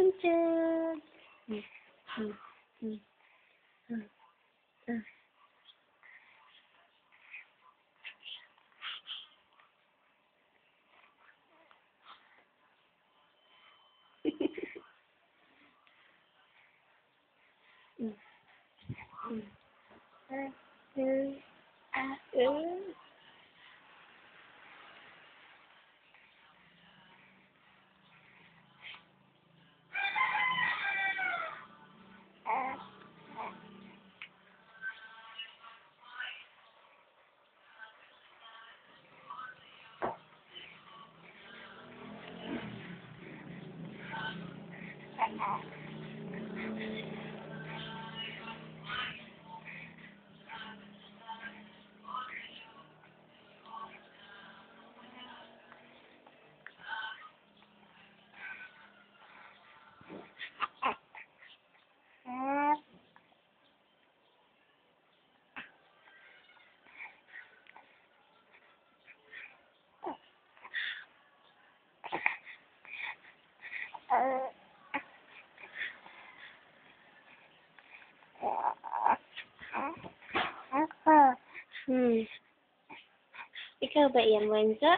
bunchod. Hmm. Hmm. Hmm. Hmm. Hmm. Hmm. Hmm. Ikaw ba yan, bunso?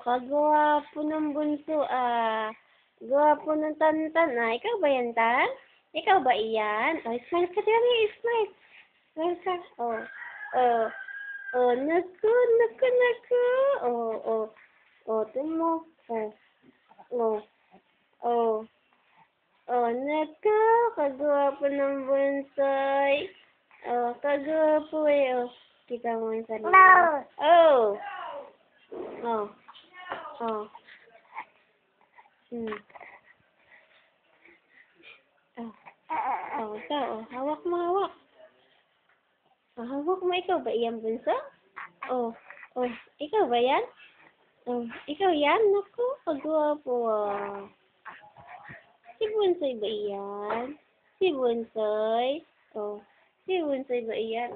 Kagwapo ng bunso, gwapo ng tantan, ikaw ba yan, tan? Ikaw ba iyan? Smile ka dali, smile. Smile ka. Naku, naku, naku. Tumo. Oh, oh, naku, kagwapo ng bunsoy. Kagwapo eh, kita mo yung sarili. Oh. Hmm. Ikaw, hawak mo, hawak. Hawak mo, ikaw ba iyan, bunso? Ikaw ba yan? Ikaw yan? Naku, kagwapo Si Bunsoy ba iyan? Si Bunsoy? Si Bunsoy ba iyan?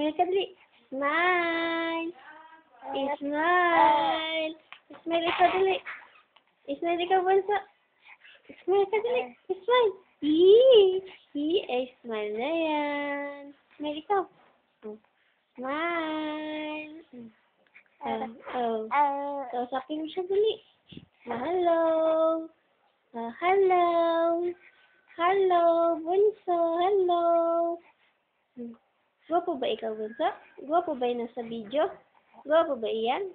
Smile ka dali. Smile. Smile. Smile ikaw dali. Smile ikaw, bunso. Smile ka dali. Smile. Smile na yan. Smile ikaw. Smile. Kausapin mo siya dali. Hello. Hello. Hello, bunso. Hello. Gwapo ba ikaw, bunso? Gwapo ba yung nasa video? Gwapo ba iyan?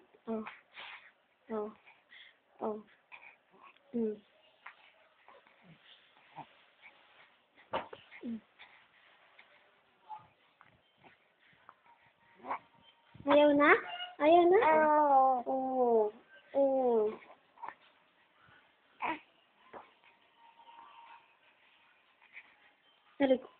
Ayaw na? Ayaw na? Sabi ko,